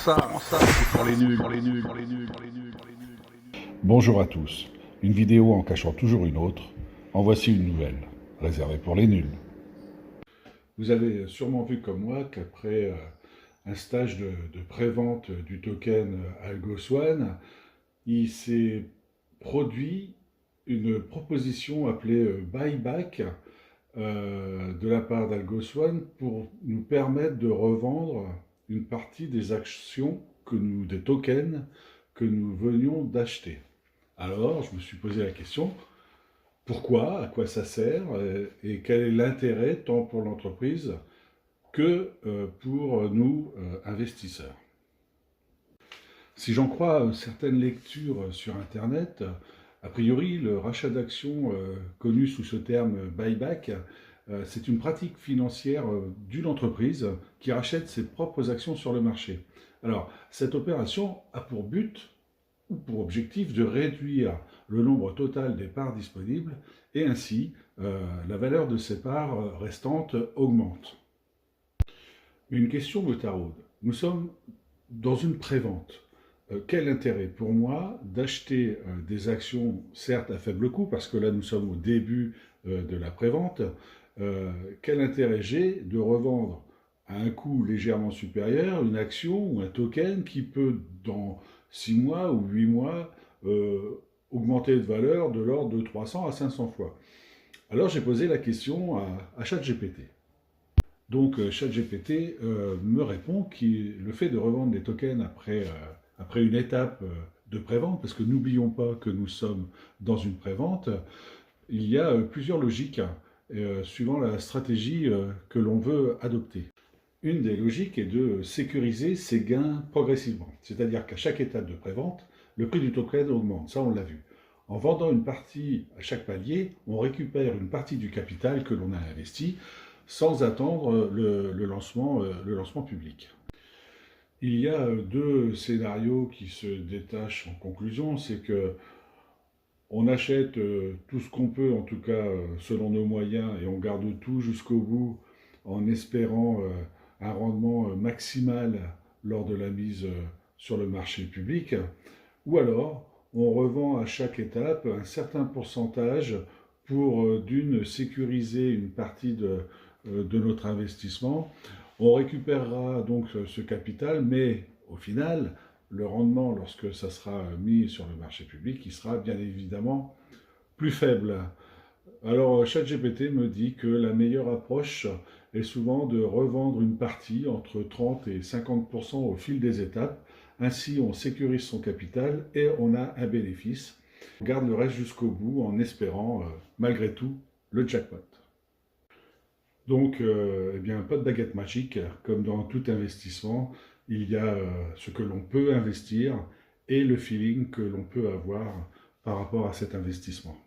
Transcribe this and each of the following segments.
c'est pour les nuls, Bonjour à tous. Une vidéo en cachant toujours une autre. En voici une nouvelle, réservée pour les nuls. Vous avez sûrement vu comme moi qu'après un stage de prévente du token AlgoSwan, il s'est produit une proposition appelée buyback de la part d'AlgoSwan pour nous permettre de revendre une partie des actions des tokens que nous venions d'acheter. Alors, je me suis posé la question, pourquoi, à quoi ça sert, et quel est l'intérêt tant pour l'entreprise que pour nous, investisseurs. Si j'en crois certaines lectures sur Internet, a priori, le rachat d'actions connu sous ce terme buyback, c'est une pratique financière d'une entreprise qui rachète ses propres actions sur le marché. Alors, cette opération a pour but ou pour objectif de réduire le nombre total des parts disponibles et ainsi la valeur de ces parts restantes augmente. Mais une question me taraude. Nous sommes dans une prévente. Quel intérêt pour moi d'acheter des actions, certes à faible coût, parce que là nous sommes au début de la prévente, quel intérêt j'ai de revendre à un coût légèrement supérieur une action ou un token qui peut, dans 6 mois ou 8 mois, augmenter de valeur de l'ordre de 300 à 500 fois. Alors j'ai posé la question à ChatGPT. Donc ChatGPT me répond que le fait de revendre des tokens après une étape de prévente, parce que n'oublions pas que nous sommes dans une prévente, il y a plusieurs logiques suivant la stratégie que l'on veut adopter. Une des logiques est de sécuriser ses gains progressivement, c'est-à-dire qu'à chaque étape de prévente, le prix du token augmente, ça on l'a vu. En vendant une partie à chaque palier, on récupère une partie du capital que l'on a investi sans attendre le lancement public. Il y a deux scénarios qui se détachent en conclusion, c'est que on achète tout ce qu'on peut, en tout cas selon nos moyens, et on garde tout jusqu'au bout en espérant un rendement maximal lors de la mise sur le marché public, ou alors on revend à chaque étape un certain pourcentage pour d'une sécuriser une partie de notre investissement. On récupérera donc ce capital, mais au final, le rendement, lorsque ça sera mis sur le marché public, il sera bien évidemment plus faible. Alors ChatGPT me dit que la meilleure approche est souvent de revendre une partie entre 30 et 50% au fil des étapes. Ainsi, on sécurise son capital et on a un bénéfice. On garde le reste jusqu'au bout en espérant, malgré tout, le jackpot. Donc, eh bien, pas de baguette magique, comme dans tout investissement, il y a ce que l'on peut investir et le feeling que l'on peut avoir par rapport à cet investissement.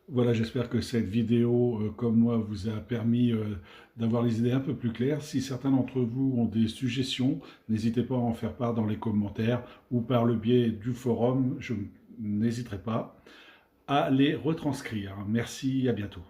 Voilà, j'espère que cette vidéo, comme moi, vous a permis d'avoir les idées un peu plus claires. Si certains d'entre vous ont des suggestions, n'hésitez pas à en faire part dans les commentaires ou par le biais du forum, je n'hésiterai pas à les retranscrire. Merci, à bientôt.